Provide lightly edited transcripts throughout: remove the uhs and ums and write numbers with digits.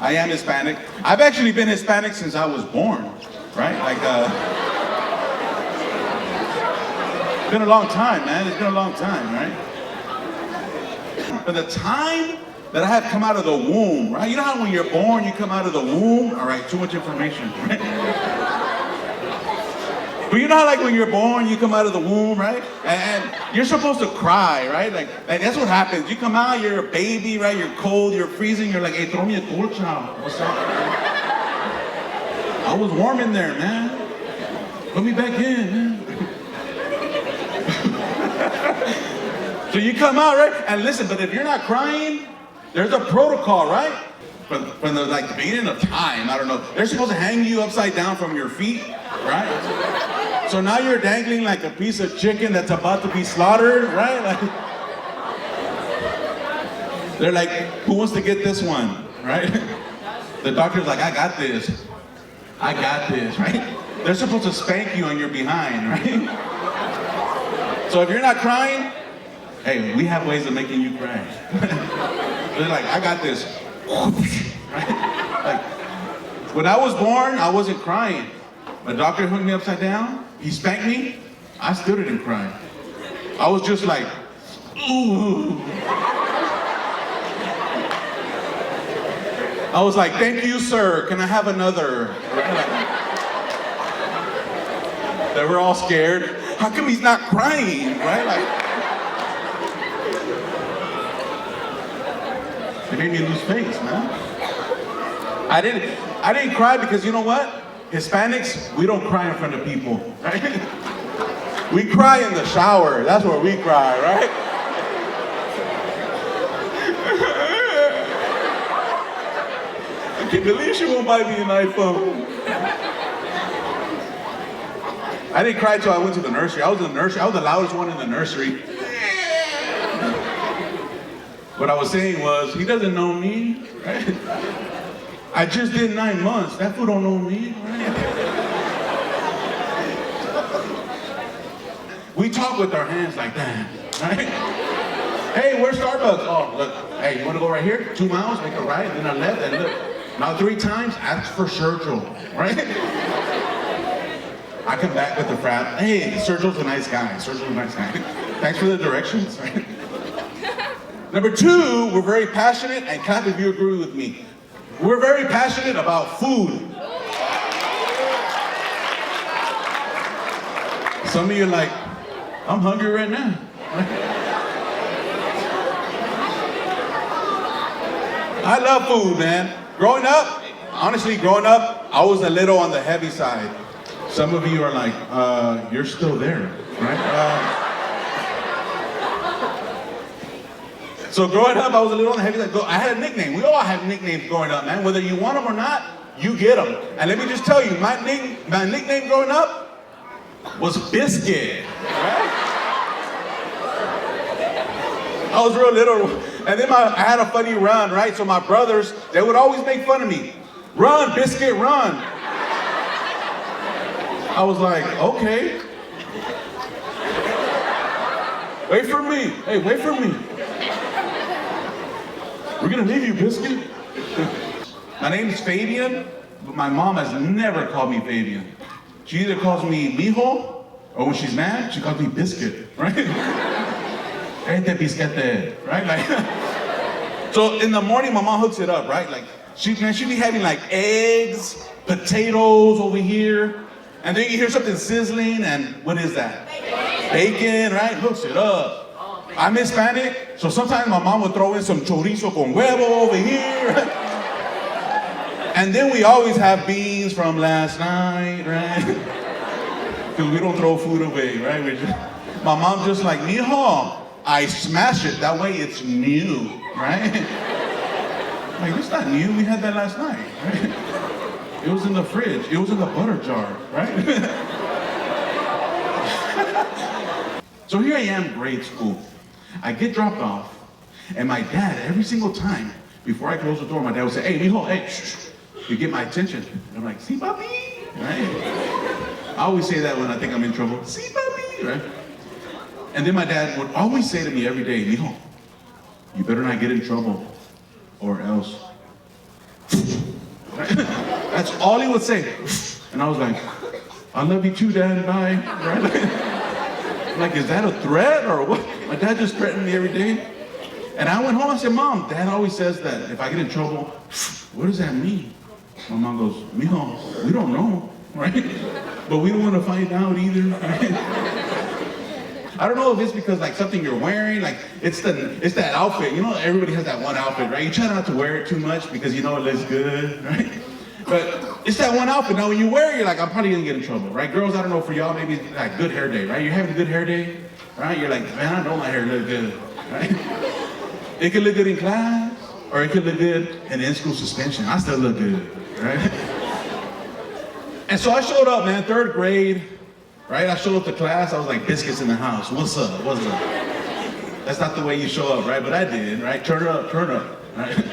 I am Hispanic. I've actually been Hispanic since I was born, right? It's been a long time, man. It's been a long time, right? But the time that I have come out of the womb, right? You know how when you're born, you come out of the womb? All right, too much information, right? But you know how like when you're born, you come out of the womb, right? And you're supposed to cry, right? Like that's what happens. You come out, you're a baby, right? You're cold, you're freezing. You're like, hey, throw me a colcha. What's up? I was warm in there, man. Put me back in, man. So you come out, right? And listen, but if you're not crying, there's a protocol, right? From the like the beginning of time, I don't know. They're supposed to hang you upside down from your feet, right? So now you're dangling like a piece of chicken that's about to be slaughtered, right? Like, they're like, who wants to get this one, right? The doctor's like, I got this. I got this, right? They're supposed to spank you on your behind, right? So if you're not crying, hey, we have ways of making you cry. They're like, I got this. Right? Like, when I was born, I wasn't crying. My doctor hung me upside down. He spanked me. I still didn't cry. I was just like, ooh. I was like, thank you, sir. Can I have another? They were all scared. How come he's not crying, right? Like, it made me lose face, man. I didn't cry because you know what? Hispanics, we don't cry in front of people, right? We cry in the shower. That's where we cry, right? I can't believe she won't buy me an iPhone. I didn't cry till I went to the nursery. I was in the nursery. I was the loudest one in the nursery. What I was saying was, he doesn't know me, right? I just did 9 months. That fool don't know me, right? We talk with our hands like that, right? Hey, where's Starbucks? Oh, look. Hey, you want to go right here? 2 miles, make a right, then a left, and look. Now 3 times, ask for Sergio, right? I come back with the frat. Hey, Sergio's a nice guy. Sergio's a nice guy. Thanks for the directions, right? Number 2, we're very passionate, and clap if you agree with me. We're very passionate about food. Some of you are like, I'm hungry right now. I love food, man. Growing up, honestly, I was a little on the heavy side. Some of you are like, you're still there, right? So growing up, I was a little on the heavy side. I had a nickname. We all have nicknames growing up, man. Whether you want them or not, you get them. And let me just tell you, my nickname growing up was Biscuit. Right? I was real little. And then I had a funny run, right? So my brothers, they would always make fun of me. Run, Biscuit, run. I was like, okay. Wait for me. Hey, wait for me. We're gonna leave you, Biscuit. My name is Fabian, but my mom has never called me Fabian. She either calls me Mijo, or when she's mad, she calls me Biscuit, right? Este biscuit, right? Like, so in the morning, my mom hooks it up, right? Like, she'd be having like eggs, potatoes over here, and then you hear something sizzling, and what is that? Bacon, right? Hooks it up. I'm Hispanic, so sometimes my mom would throw in some chorizo con huevo over here. And then we always have beans from last night, right? Because we don't throw food away, right? My mom just like, mijo, I smash it, that way it's new, right? Like, it's not new, we had that last night, right? It was in the fridge, it was in the butter jar, right? So here I am, grade school. I get dropped off, and my dad, every single time, before I close the door, my dad would say, hey, mijo, hey, shh, you get my attention. And I'm like, see, papi, right? I always say that when I think I'm in trouble, see, papi, right? And then my dad would always say to me every day, mijo, you better not get in trouble, or else. Right? That's all he would say. And I was like, I love you too, Dad, bye. Right? Like, is that a threat or what? My dad just threatened me every day. And I went home and said, Mom, Dad always says that if I get in trouble, what does that mean? My mom goes, Mijo, we don't know, right? But we don't want to find out either, right? I don't know if it's because like something you're wearing, like it's that outfit. You know, everybody has that one outfit, right? You try not to wear it too much because you know it looks good, right? But it's that one outfit. Now when you wear it, you're like, I'm probably gonna get in trouble, right? Girls, I don't know, for y'all, maybe it's like good hair day, right? You're having a good hair day, right? You're like, man, I know my hair look good, right? It could look good in class, or it could look good in in-school suspension. I still look good, right? And so I showed up, man, 3rd grade, right? I showed up to class, I was like, biscuits in the house. What's up? What's up? That's not the way you show up, right? But I did, right? Turn up, right?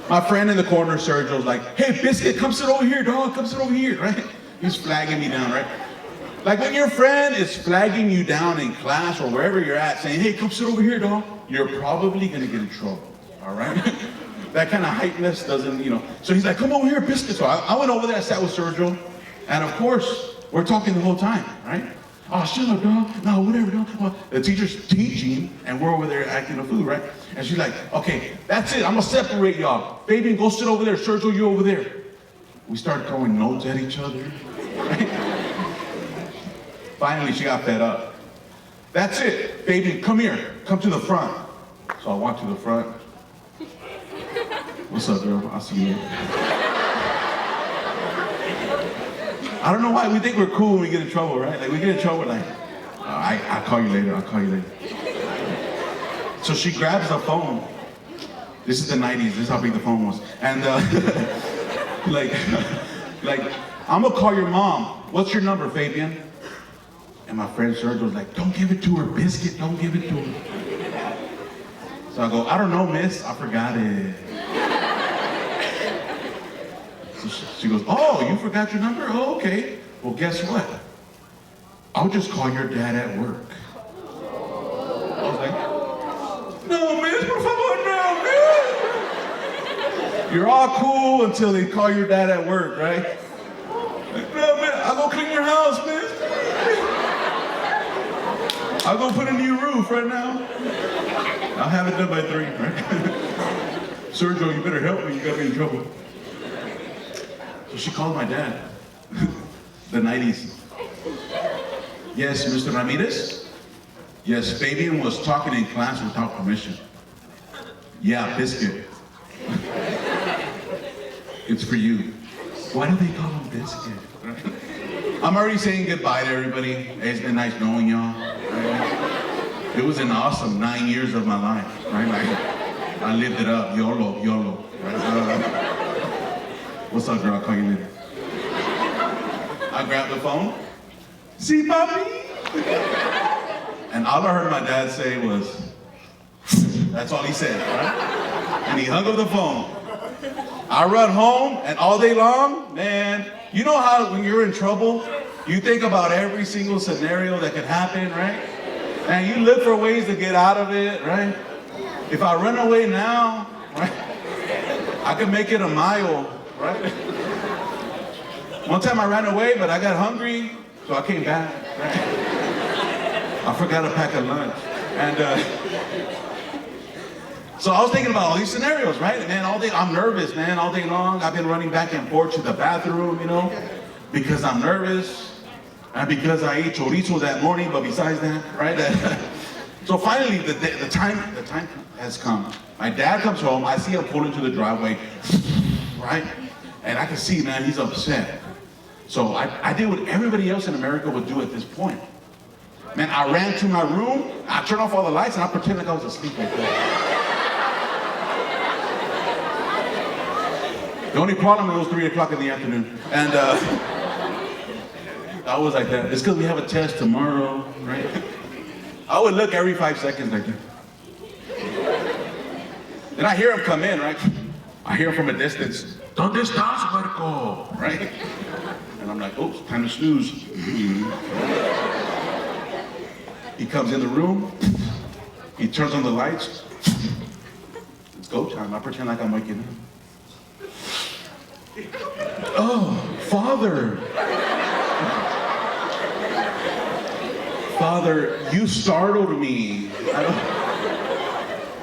My friend in the corner, Sergio, was like, hey, Biscuit, come sit over here, dog. Come sit over here, right? He's flagging me down, right? Like when your friend is flagging you down in class or wherever you're at, saying, hey, come sit over here, dog, you're probably gonna get in trouble, all right? That kind of hypeness doesn't, you know. So he's like, come over here, Biscuit. So I went over there, I sat with Sergio, and of course, we're talking the whole time, right? Oh, shut up, dog. No, whatever, dog. Well, the teacher's teaching, and we're over there acting a fool, right? And she's like, okay, that's it. I'm gonna separate y'all. Fabian, go sit over there. Sergio, you over there. We started throwing notes at each other, right? Finally, she got fed up. That's it. Fabian, come here. Come to the front. So I walked to the front. What's up, girl? I'll see you. I don't know why we think we're cool when we get in trouble, right? Like we get in trouble, like, I'll call you later, I'll call you later. So she grabs the phone. This is the 90s, this is how big the phone was. And like, I'm gonna call your mom. What's your number, Fabian? And my friend Sergio was like, don't give it to her, Biscuit, don't give it to her. So I go, I don't know, miss, I forgot it. So she goes, oh, you forgot your number? Oh, okay. Well, guess what? I'll just call your dad at work. I was like, no, miss, por favor, no, miss. You're all cool until they call your dad at work, right? Like, no, man, I'll go clean your house, miss. I'll go put a new roof right now. I'll have it done by 3, right? Sergio, you better help me, you got me in trouble. So she called my dad. The 90s. Yes, Mr. Ramirez? Yes, Fabian was talking in class without permission. Yeah, Biscuit. It's for you. Why do they call him Biscuit? I'm already saying goodbye to everybody. It's been nice knowing y'all. Right? It was an awesome 9 years of my life. Right? Like, I lived it up. YOLO, YOLO. Right? What's up, girl? I'll call you later. I grabbed the phone. See, papi? And all I heard my dad say was, that's all he said, right? And he hung up the phone. I run home, and all day long, man, you know how when you're in trouble, you think about every single scenario that could happen, right? And you look for ways to get out of it, right? If I run away now, right, I could make it a mile. Right? One time I ran away, but I got hungry, so I came back. Right? I forgot to pack a lunch. And so I was thinking about all these scenarios, right? Man, all day, I'm nervous, man, all day long. I've been running back and forth to the bathroom, you know, because I'm nervous, and because I ate chorizo that morning, but besides that, right? So finally, the time has come. My dad comes home, I see him pull into the driveway, right? And I can see, man, he's upset. So I did what everybody else in America would do at this point. Man, I ran to my room, I turned off all the lights, and I pretended like I was asleep like that. The only problem, it was 3 o'clock in the afternoon. And I was like that. It's because we have a test tomorrow, right? I would look every 5 seconds like that. Then I hear him come in, right? I hear him from a distance. ¿Dónde estás, Marco? Right? And I'm like, oops, time to snooze. He comes in the room. He turns on the lights. It's go time. I pretend like I'm waking up. Oh, Father. Father, you startled me.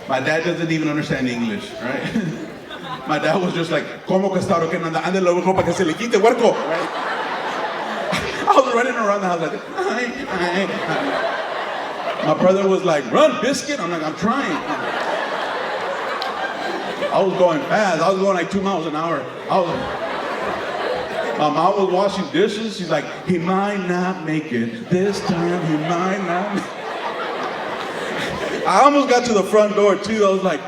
My dad doesn't even understand English, right? My dad was just like, ¿Cómo que está? Que anda, ande luego para que se le quite, huerco, right? I was running around the house like, ay. My brother was like, run, biscuit. I'm like, I'm trying. I was going fast. I was going like 2 miles an hour. My mom was washing dishes. She's like, he might not make it. This time he might not make it. I almost got to the front door too. I was like,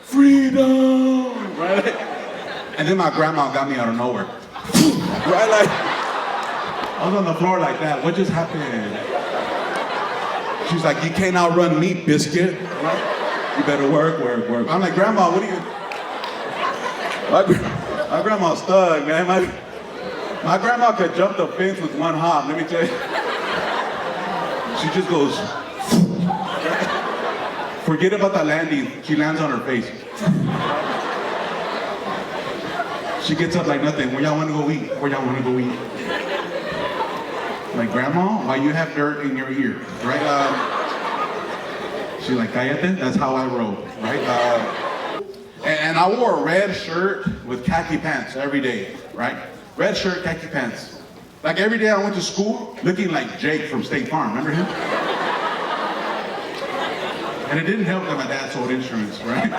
freedom, right? And then my grandma got me out of nowhere. Right, like, I was on the floor like that. What just happened? She's like, you can't outrun me, biscuit. Right? You better work. I'm like, Grandma, what are you? My grandma's thug, man. My grandma could jump the fence with one hop, let me tell you. She just goes, forget about the landing, she lands on her face. She gets up like nothing. Where y'all want to go eat? Like, Grandma, why you have dirt in your ear? Right? She's like, cállate, that's how I roll, right? And I wore a red shirt with khaki pants every day, right? Red shirt, khaki pants. Like every day I went to school looking like Jake from State Farm, remember him? And it didn't help that my dad sold insurance, right?